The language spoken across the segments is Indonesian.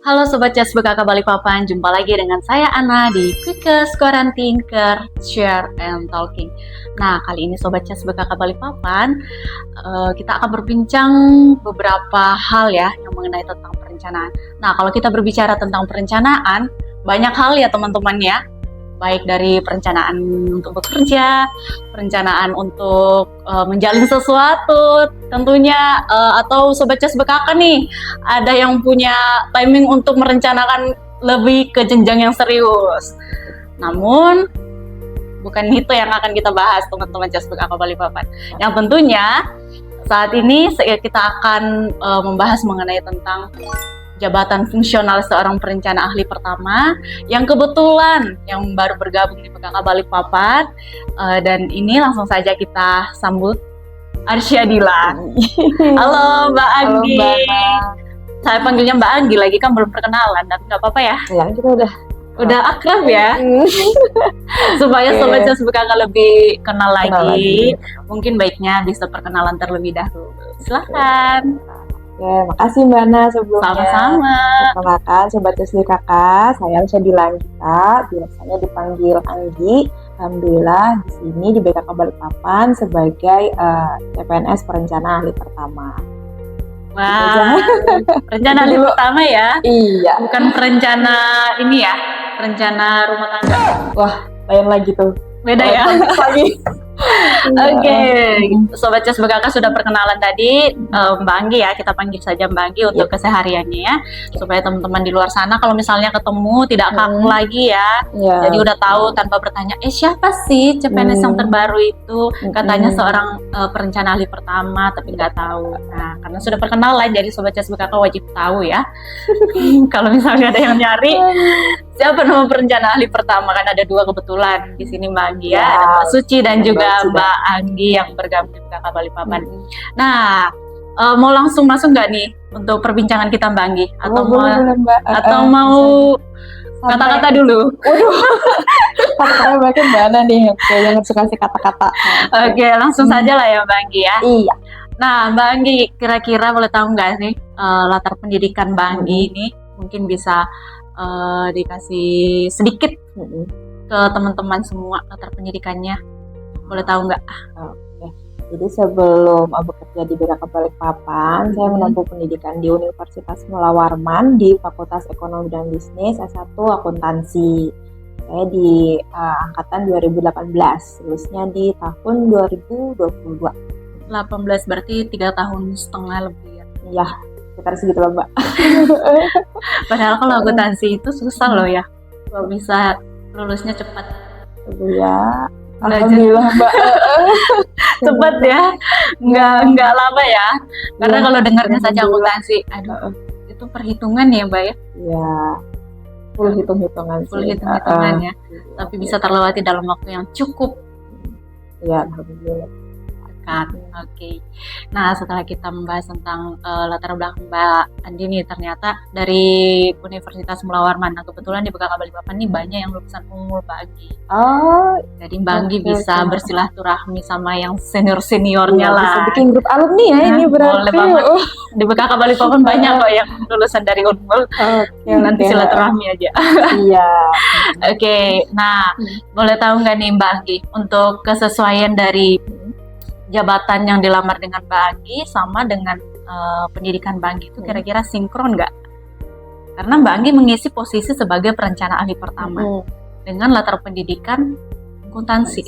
Halo Sobat Jas BKK Balikpapan, jumpa lagi dengan saya Ana di Quickest Quarantine Care, Share and Talking. Nah, kali ini Sobat Jas BKK Balikpapan, kita akan berbincang beberapa hal ya yang mengenai tentang perencanaan. Nah, kalau kita berbicara tentang perencanaan, banyak hal ya teman-teman ya. Baik dari perencanaan untuk bekerja, perencanaan untuk menjalin sesuatu tentunya, atau Sobat Cas BKK nih, ada yang punya timing untuk merencanakan lebih ke jenjang yang serius. Namun, bukan itu yang akan kita bahas teman-teman Cas BKK Balikpapan. Yang tentunya, saat ini kita akan membahas mengenai tentang jabatan fungsional seorang perencana ahli pertama yang kebetulan yang baru bergabung di BKK Balikpapan, dan ini langsung saja kita sambut Arsyadila. Halo Mbak Anggi. Halo Mbak. Saya panggilnya Mbak Anggi lagi kan belum perkenalan, tapi nggak apa-apa ya. Ya kita Udah akrab ya. Supaya Sobat Jas BKK lebih kenal lagi. Mungkin baiknya bisa perkenalan terlebih dahulu. Silahkan. Oke, makasih Mbak Ana sebelumnya. Sama-sama. Perkenalkan Sobat Jas BKK, saya Arsyadila Anggita, biasanya dipanggil Anggi. Alhamdulillah di sini di BKK Balikpapan sebagai CPNS perencana ahli pertama. Wah, perencana ahli pertama ya? Iya. Bukan perencana ini ya, perencana rumah tangga. Wah, lain lagi tuh. Beda ya? Lagi. Oke, Sobat Jas BKK sudah perkenalan tadi, Mbak Anggi ya, kita panggil saja Mbak Anggi untuk kesehariannya ya, supaya teman-teman di luar sana kalau misalnya ketemu tidak kaku lagi ya, jadi udah tahu tanpa bertanya, siapa sih CPNS yang terbaru itu, katanya seorang perencana ahli pertama tapi nggak tahu. Nah, karena sudah perkenalan, jadi Sobat Jas BKK wajib tahu ya. Kalau misalnya ada yang nyari, siapa nama perencana ahli pertama, kan ada dua kebetulan di sini Mbak Anggi ya, ada Mbak Suci dan juga Mbak Anggi yang bergabung di BKK Balikpapan. Nah, mau langsung masuk nggak nih untuk perbincangan kita Mbak Anggi? Atau mau kata-kata dulu? Waduh, kata-kata makin Mbak Ana nih, yang suka kasih kata-kata. Oke, langsung saja lah ya Mbak Anggi ya. Iya. Nah, Mbak Anggi, kira-kira boleh tahu nggak sih latar pendidikan Mbak Anggi ini? Mungkin bisa dikasih sedikit ke teman-teman semua latar pendidikannya. Boleh tahu nggak? Oke. Jadi sebelum bekerja di BKK Balikpapan, saya menempuh pendidikan di Universitas Mula Warman di Fakultas Ekonomi dan Bisnis S1 Akuntansi. Saya di angkatan 2018, lulusnya di tahun 2022. 18 berarti 3 tahun setengah lebih ya? Iya, sekitar segitu lah Mbak. Padahal kalau akuntansi itu susah loh ya, kalau bisa lulusnya cepat. Ya. Alhamdulillah Mbak. Cepat ya, nggak lama ya. Karena kalau dengarnya saja akuntansi, aduh, itu perhitungan ya Mbak ya? Iya, full hitung-hitungan. Full hitung-hitungan ya. Tapi bisa terlewati dalam waktu yang cukup. Iya, alhamdulillah. Oke. Nah, setelah kita membahas tentang latar belakang Mbak Andi nih, ternyata dari Universitas Mula Warman. Nah, kebetulan di BKK Balikpapan nih banyak yang lulusan unggul Mbak Andi. Oh, jadi Mbak Andi bisa bersilaturahmi sama yang senior-seniornya lah. Bisa bikin grup alumni ya ini berarti. Boleh banget. Di BKK Balikpapan banyak kok yang lulusan dari unggul. Nanti silaturahmi aja. Iya. Oke. Nah, boleh tahu nggak nih Mbak Andi untuk kesesuaian dari jabatan yang dilamar dengan Mbak Anggi sama dengan pendidikan Mbak Anggi itu kira-kira sinkron nggak? Karena Mbak Anggi mengisi posisi sebagai perencana ahli pertama dengan latar pendidikan akuntansi.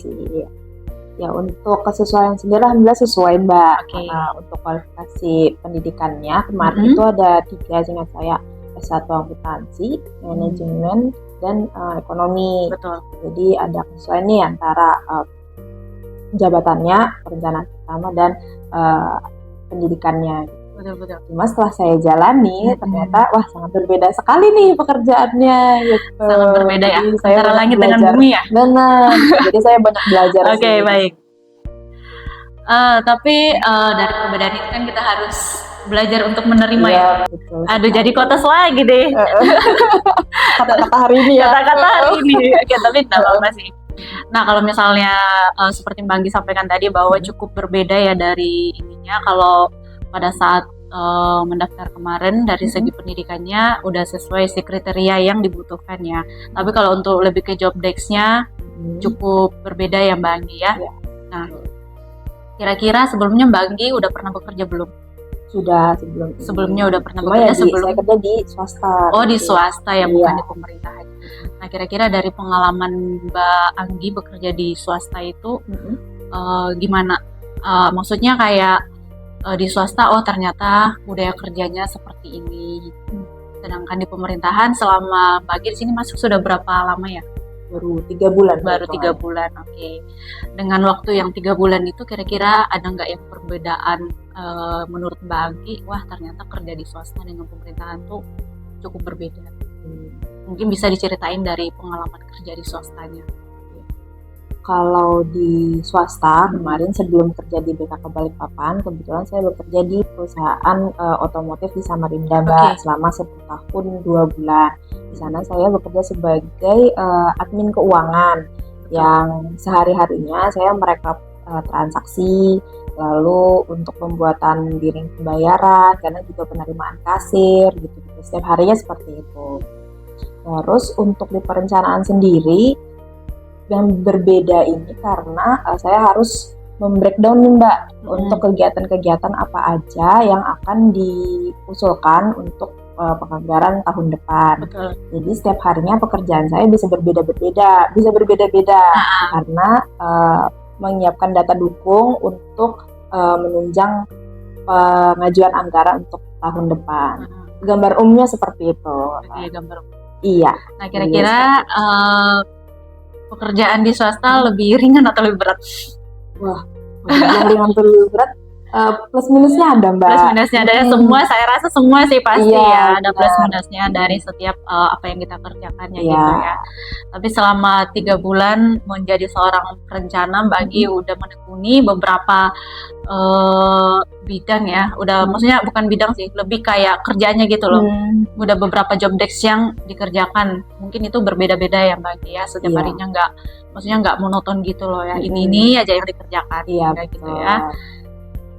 Ya, untuk kesesuaian sendiri alhamdulillah sesuai Mbak. Karena untuk kualifikasi pendidikannya kemarin itu ada 3 seingat saya, S1 akuntansi, manajemen, dan ekonomi. Betul. Jadi ada kesesuaian nih antara jabatannya, perencanaan pertama, dan pendidikannya. Betul. Cuma setelah saya jalani, ternyata wah sangat berbeda sekali nih pekerjaannya. Gitu. Sangat berbeda ya, antara langit dengan bumi ya? Benar, jadi saya banyak belajar. Oke, baik. Tapi dari perbedaan itu kan kita harus belajar untuk menerima ya. Betul. Aduh, jadi kotes lagi deh. Kata-kata hari ini ya. Kata-kata hari ini. Oke, tapi tidak apa-apa sih. Nah, kalau misalnya seperti Mbak Anggi sampaikan tadi bahwa cukup berbeda ya dari ininya, kalau pada saat mendaftar kemarin dari segi pendidikannya udah sesuai si kriteria yang dibutuhkan ya. Tapi kalau untuk lebih ke job desk-nya cukup berbeda ya Mbak Anggi ya. Iya. Nah, kira-kira sebelumnya Mbak Anggi udah pernah bekerja belum? Sudah Sebelumnya udah pernah Cuma bekerja ya sebelum? saya kerja di swasta. Oh, di swasta ya, bukan Iya. di pemerintahan. Nah, kira-kira dari pengalaman Mbak Anggi bekerja di swasta itu gimana? Maksudnya kayak di swasta, oh ternyata budaya kerjanya seperti ini. Sedangkan di pemerintahan selama Mbak Anggi di sini masuk sudah berapa lama ya? Baru 3 bulan. Baru 3 bulan, oke. Dengan waktu yang 3 bulan itu kira-kira ada nggak yang perbedaan menurut Mbak Anggi? Wah ternyata kerja di swasta dengan pemerintahan tuh cukup berbeda. Mungkin bisa diceritain dari pengalaman kerja di swastanya. Kalau di swasta kemarin sebelum kerja di BKK Balikpapan, kebetulan saya bekerja di perusahaan otomotif di Samarinda, Mbak, selama 1 tahun 2 bulan. Di sana saya bekerja sebagai admin keuangan yang sehari-harinya saya merekap transaksi, lalu untuk pembuatan dering pembayaran, karena juga penerimaan kasir gitu. Setiap harinya seperti itu. Terus untuk di perencanaan sendiri yang berbeda ini karena saya harus membreakdown nih Mbak untuk kegiatan-kegiatan apa aja yang akan diusulkan untuk penganggaran tahun depan. Betul. Jadi setiap harinya pekerjaan saya bisa berbeda-beda karena menyiapkan data dukung untuk menunjang pengajuan anggaran untuk tahun depan. Gambar umumnya seperti itu. Oke, gambar. Iya. Nah, kira-kira pekerjaan di swasta lebih ringan atau lebih berat? Wah, yang ringan atau lebih berat plus minusnya ada Mbak. Plus minusnya ada ya, semua saya rasa semua sih pasti Iya, ya ada plus minusnya dari setiap apa yang kita kerjakan ya gitu ya. Tapi selama 3 bulan menjadi seorang perencana Mbak Anggi udah menekuni beberapa bidang ya. Udah maksudnya bukan bidang sih, lebih kayak kerjanya gitu loh. Udah beberapa job desk yang dikerjakan. Mungkin itu berbeda-beda ya Mbak Anggi ya. Setiap harinya nggak monoton gitu loh ya. Ini aja yang dikerjakan kayak gitu ya.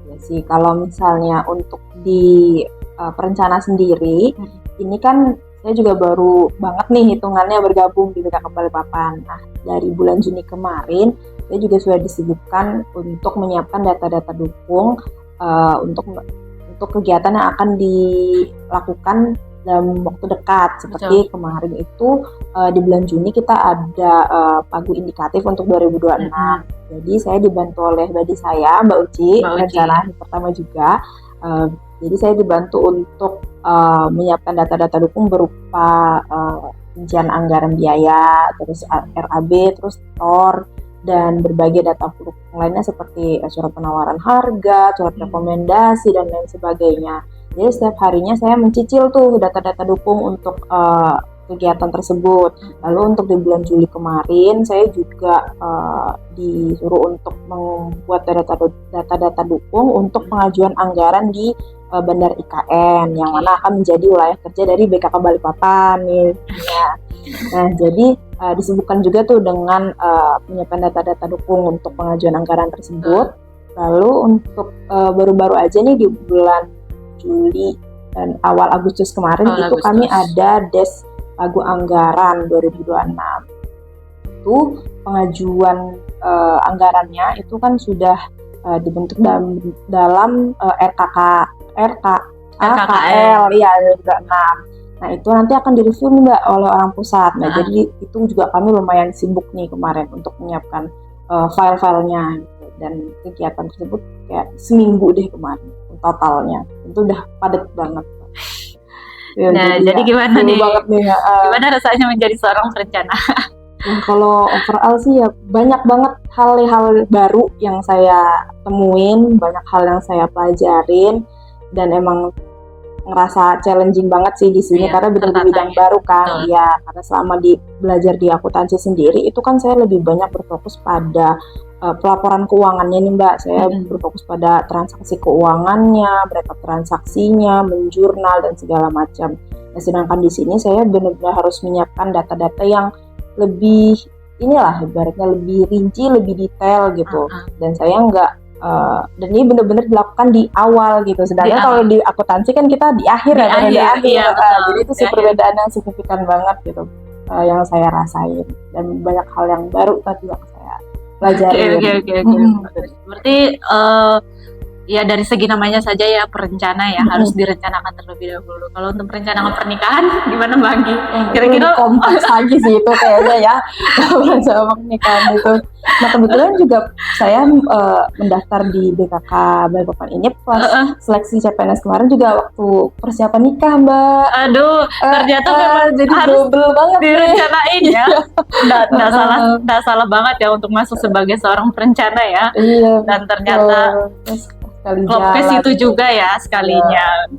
Ya sih, kalau misalnya untuk di perencana sendiri, ini kan saya juga baru banget nih hitungannya bergabung di BKK Balikpapan. Nah, dari bulan Juni kemarin, saya juga sudah disibukkan untuk menyiapkan data-data dukung untuk kegiatan yang akan dilakukan dalam waktu dekat. Seperti kemarin itu di bulan Juni kita ada pagu indikatif untuk 2026. Jadi saya dibantu oleh badi saya, Mbak Uci, rencana pertama juga. Jadi saya dibantu untuk menyiapkan data-data dukung berupa rincian anggaran biaya, terus RAB, terus TOR, dan berbagai data dukung lainnya seperti surat penawaran harga, surat rekomendasi, dan lain sebagainya. Jadi setiap harinya saya mencicil tuh data-data dukung untuk kegiatan tersebut. Lalu untuk di bulan Juli kemarin saya juga disuruh untuk membuat data-data dukung untuk pengajuan anggaran di Bandar IKN yang mana akan menjadi wilayah kerja dari BKK Balikpapan nih. Nah, jadi disebutkan juga tuh dengan penyiapan data-data dukung untuk pengajuan anggaran tersebut. Lalu untuk baru-baru aja nih di bulan Juli dan awal Agustus kemarin kami ada des pagu anggaran 2026. Itu pengajuan anggarannya itu kan sudah dibentuk dalam RKKL ya 2026. Nah, itu nanti akan direview nih Mbak oleh orang pusat. Nah, jadi itu juga kami lumayan sibuk nih kemarin untuk menyiapkan file-filenya gitu. Dan kegiatan tersebut kayak seminggu deh kemarin totalnya. Itu udah padat banget. Ya, nah, jadi gimana nih? Ya. Gimana rasanya menjadi seorang perencana? Kalau overall sih ya banyak banget hal-hal baru yang saya temuin, banyak hal yang saya pelajarin, dan emang ngerasa challenging banget sih di sini karena bidang baru kan. Ya, karena selama belajar di akuntansi sendiri itu kan saya lebih banyak berfokus pada pelaporan keuangannya nih Mbak. Saya berfokus pada transaksi keuangannya, berapa transaksinya, menjurnal dan segala macam. Nah, sedangkan di sini saya benar-benar harus menyiapkan data-data yang lebih ibaratnya lebih rinci, lebih detail gitu. Dan saya nggak Dan ini benar-benar dilakukan di awal gitu. Sedangkan kalau di akuntansi kan kita di akhir Di ya, baru di akhir, akhir. iya, betul. Jadi itu Di sih akhir. perbedaan yang signifikan banget gitu, yang saya rasain, dan banyak hal yang baru tadi yang saya pelajarin. Oke. Berarti ya dari segi namanya saja ya perencana ya, harus direncanakan terlebih dahulu. Kalau untuk merencanakan pernikahan gimana Mbak Anggi? Kira-kira kompleks lagi sih itu kayaknya ya, sama pernikahan itu. Nah kebetulan juga saya mendaftar di BKK Balikpapan ini pas seleksi CPNS kemarin juga waktu persiapan nikah Mbak. Aduh, ternyata memang jadi harus double banget direncanain ya. Nggak salah banget ya untuk masuk sebagai seorang perencana ya. Iya. Dan ternyata klopes itu juga ya sekalinya.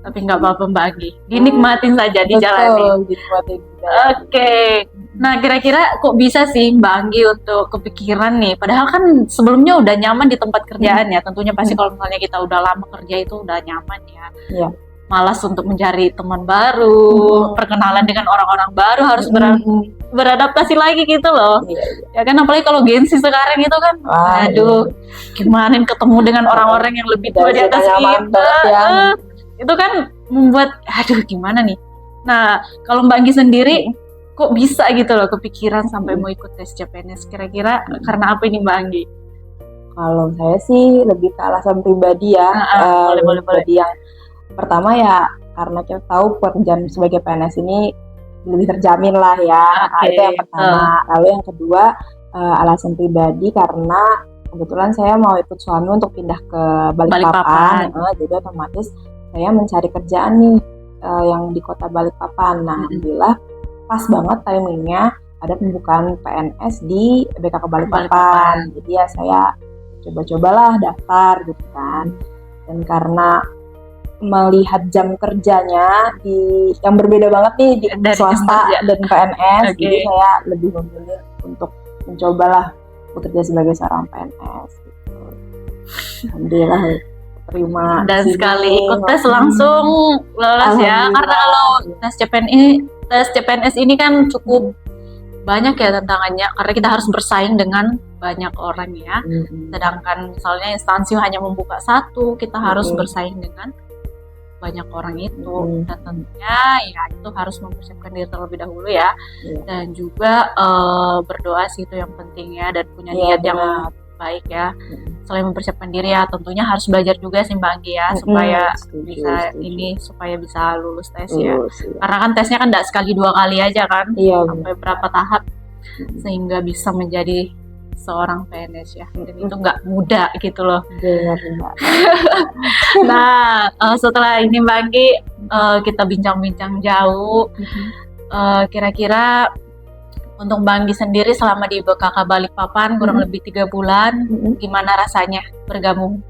Tapi nggak apa-apa Mbak Anggi, dinikmatin saja, dijalani. Oke. Nah kira-kira kok bisa sih Mbak Anggi untuk kepikiran nih, padahal kan sebelumnya udah nyaman di tempat kerjaan ya, tentunya pasti kalau misalnya kita udah lama kerja itu udah nyaman ya. Iya. Malas untuk mencari teman baru, perkenalan dengan orang-orang baru, harus beradaptasi lagi gitu loh. Ya kan apalagi kalau Gen Z sekarang itu kan, aduh, gimana ketemu dengan orang-orang yang lebih tua di atas kita, itu kan membuat, aduh gimana nih. Nah kalau Mbak Anggi sendiri, kok bisa gitu loh kepikiran sampai mau ikut tes CPNS, kira-kira karena apa ini Mbak Anggi? Kalau saya sih lebih ke alasan pribadi ya, boleh. Yang pertama ya karena kita tahu pekerjaan sebagai PNS ini lebih terjamin lah ya. Itu yang pertama. Lalu yang kedua alasan pribadi karena kebetulan saya mau ikut suami untuk pindah ke Balikpapan. Jadi otomatis saya mencari kerjaan nih yang di kota Balikpapan. Nah alhamdulillah pas banget timingnya ada pembukaan PNS di BKK Balikpapan. Jadi ya saya coba-cobalah daftar gitu kan. Dan karena melihat jam kerjanya yang berbeda banget nih di swasta dan PNS, jadi saya lebih memilih untuk mencobalah bekerja sebagai seorang PNS gitu. Alhamdulillah terima. Dan sekali ikut tes langsung lolos ya, karena kalau tes CPNS ini kan cukup banyak ya tantangannya, karena kita harus bersaing dengan banyak orang ya. Sedangkan misalnya instansi hanya membuka satu, kita harus bersaing dengan banyak orang itu. Dan tentunya ya itu harus mempersiapkan diri terlebih dahulu ya. Dan juga berdoa sih itu yang penting ya, dan punya niat yang baik ya. Selain mempersiapkan diri ya, tentunya harus belajar juga sih Mbak Anggi ya, supaya supaya bisa lulus tes ya. Karena kan tesnya kan tidak sekali 2 kali aja kan, sampai berapa tahap sehingga bisa menjadi seorang PNS ya. Dan itu nggak mudah gitu loh. Nah setelah ini Mbak Anggi kita bincang-bincang jauh, kira-kira untuk Mbak Anggi sendiri selama di BKK Balikpapan kurang lebih 3 bulan, gimana rasanya bergabung?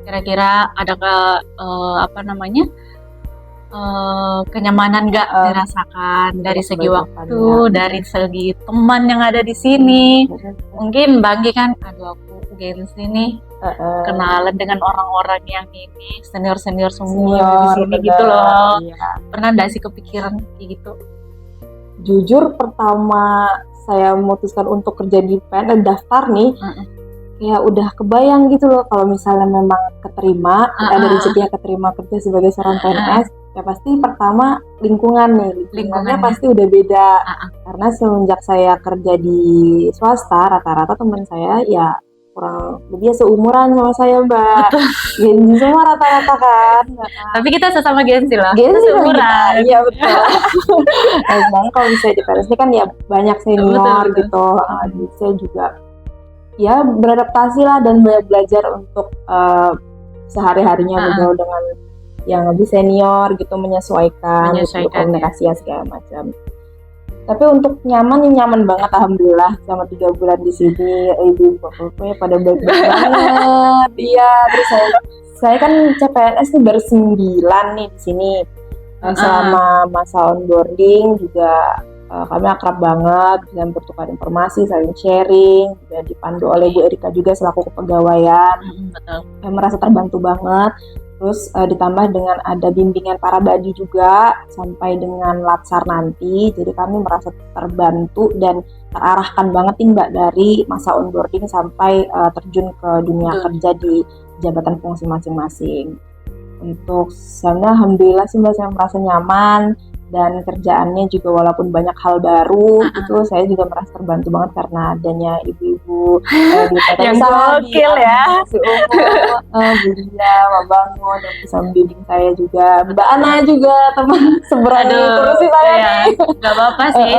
Kira-kira ada kenyamanan nggak dirasakan dari segi waktu, dari segi teman yang ada di sini? Mungkin Mbak Anggi kan, aduh aku Gen Z nih, kenalan dengan orang-orang yang ini senior semua di sini gitu loh. Pernah nggak sih kepikiran kayak gitu? Jujur pertama saya memutuskan untuk kerja di PNS, daftar nih, ya udah kebayang gitu loh kalau misalnya memang keterima, ada rezekinya keterima kerja sebagai seorang PNS, ya pasti pertama lingkungannya pasti udah beda. Karena semenjak saya kerja di swasta, rata-rata teman saya ya kurang lebih seumuran sama saya Mbak. Gen Z semua rata-rata kan. Tapi kita sesama Gen Z lah. Gen Z seumuran. Iya betul. Sedangkan kalau misalnya di PNS ini kan ya banyak senior gitu. Jadi saya juga ya beradaptasi lah dan banyak belajar untuk sehari-harinya bergaul dengan yang lebih senior gitu, menyesuaikan. Komunikasi ya segala macam. Tapi untuk nyaman banget alhamdulillah selama 3 bulan di sini. Ibu bapaknya pada baik-baik banget. Iya, terus saya kan CPNS nih baru 9 nih di sini. Selama masa onboarding juga kami akrab banget dan bertukar informasi, saling sharing, dan dipandu oleh Bu Erika juga selaku kepegawaian. Saya merasa terbantu banget. Terus ditambah dengan ada bimbingan para badi juga sampai dengan latsar nanti. Jadi kami merasa terbantu dan terarahkan banget nih Mbak dari masa onboarding sampai terjun ke dunia kerja di jabatan fungsi masing-masing. Untuk saya alhamdulillah sih Mbak, saya merasa nyaman dan kerjaannya juga walaupun banyak hal baru gitu, saya juga merasa terbantu banget karena adanya ibu-ibu di PT Yang Usaha, gokil ya. Si Umu, Bu Dia, Mbak Bangun yang bisa membimbing saya juga, Mbak Ana juga teman seberang kursi saya nih. Gak apa-apa sih.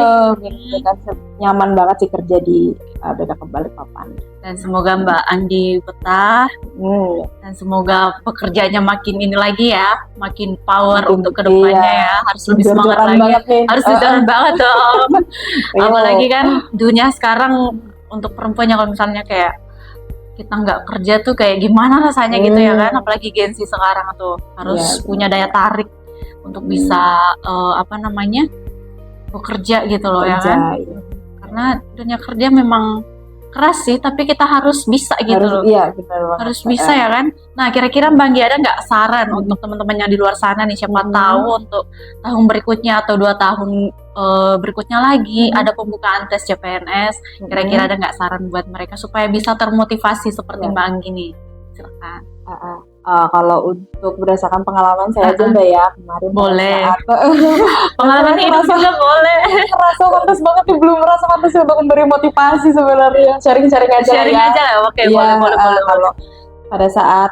Gitu kan, nyaman banget sih kerja di BK Balikpapan. Dan semoga Mbak Anggi betah. Dan semoga pekerjaannya makin ini lagi ya, makin power untuk kedepannya ya. Harus lebih semangat lagi. Harus jalan banget dong. Apalagi kan dunia sekarang untuk perempuannya, kalau misalnya kayak kita nggak kerja tuh kayak gimana rasanya gitu ya kan. Apalagi Gen Z sekarang tuh harus punya daya tarik untuk bisa bekerja gitu loh ya kan. Karena dunia kerja memang keras sih, tapi kita harus bisa gitu loh. Iya, benar banget. Harus bisa ya kan. Nah, kira-kira Mbak Anggi ada nggak saran untuk teman-teman yang di luar sana nih, siapa tahu untuk tahun berikutnya atau 2 tahun berikutnya lagi ada pembukaan tes CPNS. Kira-kira ada nggak saran buat mereka supaya bisa termotivasi seperti Mbak Anggi nih? Silakan. Kalau untuk berdasarkan pengalaman saya aja Mbak ya, kemarin boleh. Pengalaman hidup juga boleh. Merasa pantas banget nih, belum merasa pantas untuk memberi motivasi sebenarnya. Sharing-sharing aja ya. Oke, boleh. Kalau pada saat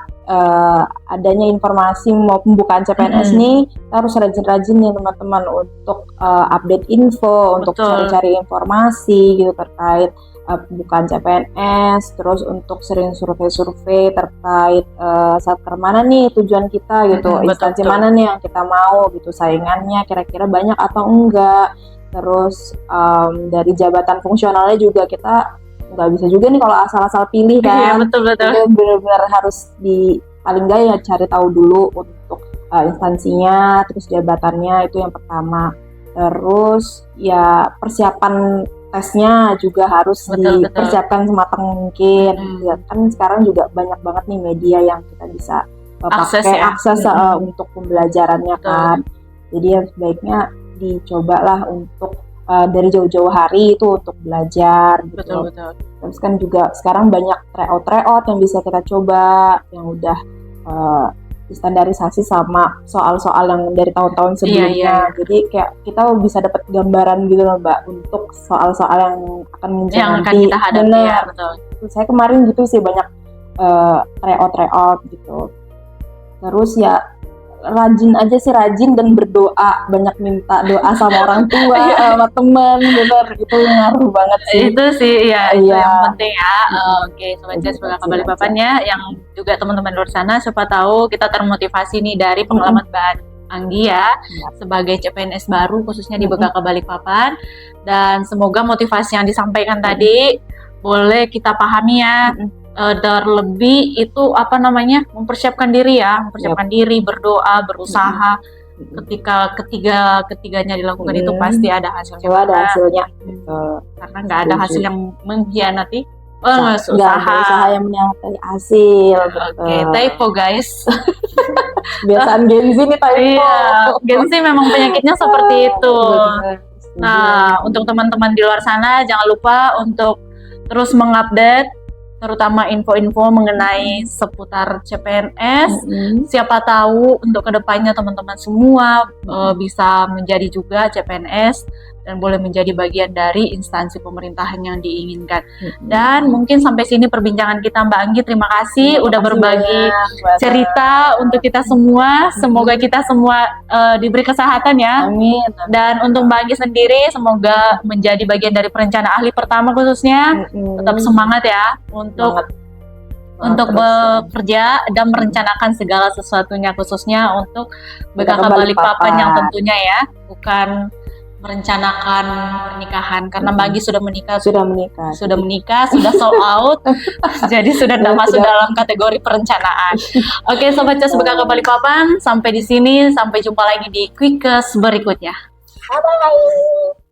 adanya informasi mau pembukaan CPNS nih, kita harus rajin-rajin nih teman-teman untuk update info, untuk cari-cari informasi gitu terkait pembukaan CPNS, terus untuk sering survei-survei terkait satker mana nih tujuan kita gitu, instansi mana nih yang kita mau gitu, saingannya kira-kira banyak atau enggak. Terus dari jabatan fungsionalnya juga kita nggak bisa juga nih kalau asal-asal pilih kan. Iya, betul. Jadi benar-benar harus paling nggak ya cari tahu dulu untuk instansinya, terus jabatannya, itu yang pertama. Terus ya persiapan tesnya juga harus dipersiapkan sematang mungkin. Ya, kan sekarang juga banyak banget nih media yang kita bisa pakai akses untuk pembelajarannya kan. Jadi ya sebaiknya dicobalah untuk dari jauh-jauh hari itu untuk belajar gitu. Betul. Terus kan juga sekarang banyak tryout yang bisa kita coba, yang udah distandarisasi sama soal-soal yang dari tahun-tahun sebelumnya. Jadi kayak kita bisa dapat gambaran gitu loh Mbak untuk soal-soal yang akan muncul nanti. Akan kita hadapi ya, betul. Saya kemarin gitu sih banyak tryout gitu. Terus ya rajin dan berdoa, banyak minta doa sama orang tua, sama teman gitu, itu ngaruh banget sih. Itu sih itu yang penting ya. Oke, Sobat Jazz BK Balikpapan ya, yang juga teman-teman luar sana, siapa tahu kita termotivasi nih dari pengalaman Mbak Anggi ya, sebagai CPNS baru khususnya di BK Balikpapan. Dan semoga motivasi yang disampaikan tadi boleh kita pahami ya. Terlebih itu mempersiapkan diri ya, diri, berdoa, berusaha. Ketika ketiganya dilakukan itu pasti ada hasilnya. Ada hasilnya. Karena nggak ada hasil yang mengkhianati usaha yang mengkhianati hasil. Oke, typo guys. Biasaan Gen Z nih typo. Iya, Gen Z memang penyakitnya seperti itu. Nah, untuk teman-teman di luar sana jangan lupa untuk terus mengupdate terutama info-info mengenai seputar CPNS. Siapa tahu untuk kedepannya teman-teman semua bisa menjadi juga CPNS dan boleh menjadi bagian dari instansi pemerintahan yang diinginkan. Dan mungkin sampai sini perbincangan kita Mbak Anggi. Terima kasih udah berbagi cerita untuk kita semua. Semoga kita semua diberi kesehatan ya. Amin. Dan untuk Mbak Anggi sendiri semoga menjadi bagian dari perencana ahli pertama khususnya. Tetap semangat ya untuk bekerja dan merencanakan segala sesuatunya, khususnya untuk BKK Balikpapan yang tentunya ya, bukan merencanakan pernikahan karena Mbak Anggi sudah menikah, sudah sold out, jadi sudah tidak masuk dalam kategori perencanaan. Oke, Sobat Jazz BKK Balikpapan, sampai di sini, sampai jumpa lagi di Quickes berikutnya. Bye.